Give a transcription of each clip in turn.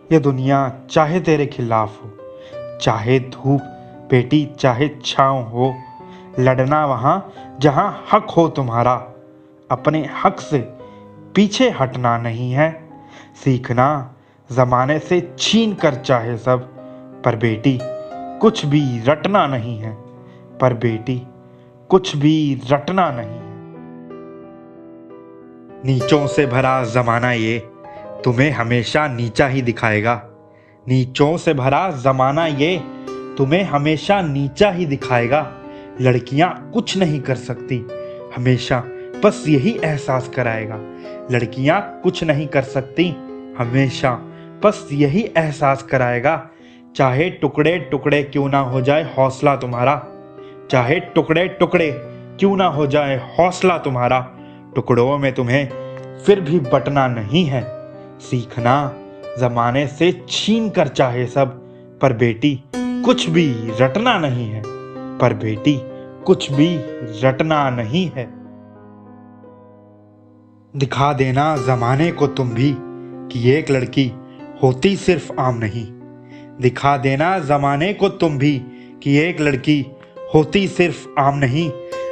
ये दुनिया चाहे तेरे खिलाफ हो, चाहे धूप बेटी चाहे छाँव हो, लड़ना वहाँ जहाँ हक हो तुम्हारा, अपने हक से पीछे हटना नहीं है। सीखना ज़माने से छीन कर चाहे सब, पर बेटी कुछ भी रटना नहीं है, पर बेटी कुछ भी रटना नहीं है। नीचों से भरा ज़माना ये तुम्हें हमेशा नीचा ही दिखाएगा। नीचों से भरा ज़माना ये तुम्हें हमेशा नीचा ही दिखाएगा। लड़कियां कुछ नहीं कर सकती, हमेशा बस यही एहसास कराएगा। लड़कियां कुछ नहीं कर सकती, हमेशा बस यही एहसास कराएगा। चाहे टुकड़े टुकड़े क्यों ना हो जाए हौसला तुम्हारा, चाहे टुकड़े टुकड़े क्यों ना हो जाए हौसला तुम्हारा, टुकड़ों में तुम्हें फिर भी बटना नहीं है। सीखना ज़माने से छीन कर चाहे सब, पर बेटी कुछ भी रटना नहीं है, पर बेटी कुछ भी रटना नहीं है। दिखा देना ज़माने को तुम भी कि एक लड़की होती सिर्फ आम नहीं। दिखा देना ज़माने को तुम भी कि एक लड़की होती सिर्फ आम नहीं।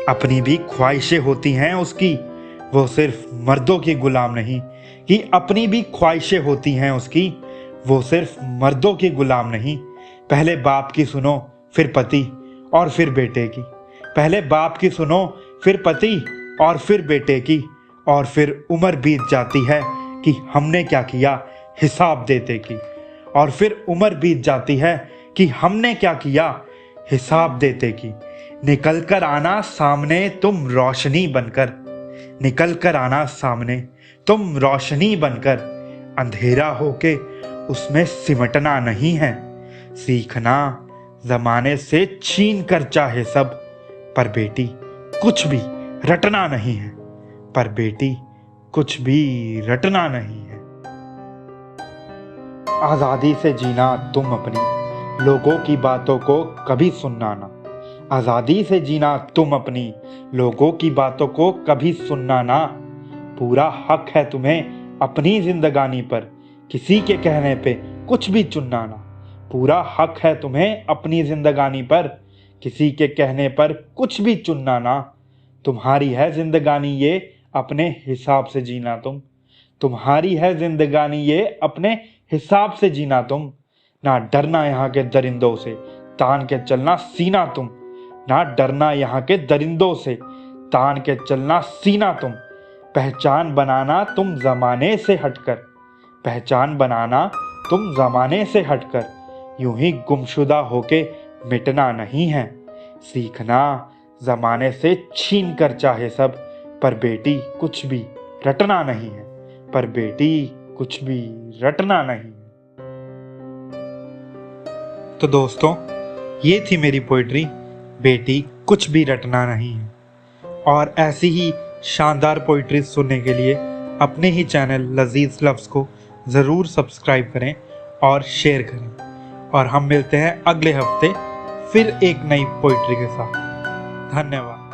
अपनी भी ख्वाहिशें होती हैं उसकी, वो सिर्फ मर्दों की गुलाम नहीं। कि अपनी भी ख्वाहिशें होती हैं उसकी, वो सिर्फ मर्दों की गुलाम नहीं। पहले बाप की सुनो फिर पति और फिर बेटे की, पहले बाप की सुनो फिर पति और फिर बेटे की, और फिर उम्र बीत जाती है कि हमने क्या किया हिसाब देते की, और फिर उम्र बीत जाती है कि हमने क्या किया हिसाब देते की। निकल कर आना सामने तुम रोशनी बनकर, निकल कर आना सामने तुम रोशनी बनकर, अंधेरा होके उसमें सिमटना नहीं है। सीखना ज़माने से छीन कर चाहे सब, पर बेटी कुछ भी रटना नहीं है, पर बेटी कुछ भी रटना नहीं है। आज़ादी से जीना तुम अपनी, लोगों की बातों को कभी सुनना ना। आज़ादी से जीना तुम अपनी, लोगों की बातों को कभी सुनना ना। पूरा हक है तुम्हें अपनी जिंदगानी पर, किसी के कहने पे कुछ भी चुनना ना। पूरा हक है तुम्हें अपनी जिंदगानी पर, किसी के कहने पर कुछ भी चुनना ना। तुम्हारी है जिंदगानी ये अपने हिसाब से जीना तुम, तुम्हारी है जिंदगानी ये अपने हिसाब से जीना तुम। ना डरना यहाँ के दरिंदों से, तान के चलना सीना तुम। ना डरना यहाँ के दरिंदों से, तान के चलना सीना तुम। पहचान बनाना तुम ज़माने से हटकर, पहचान बनाना तुम ज़माने से हटकर, यूं ही गुमशुदा होके मिटना नहीं है। सीखना ज़माने से छीन कर चाहे सब, पर बेटी कुछ भी रटना नहीं है, पर बेटी कुछ भी रटना नहीं है। तो दोस्तों, ये थी मेरी पोइट्री, बेटी कुछ भी रटना नहीं है। और ऐसी ही शानदार पोइट्री सुनने के लिए अपने ही चैनल लजीज लफ्ज़ को ज़रूर सब्सक्राइब करें और शेयर करें। और हम मिलते हैं अगले हफ्ते फिर एक नई पोइट्री के साथ। धन्यवाद।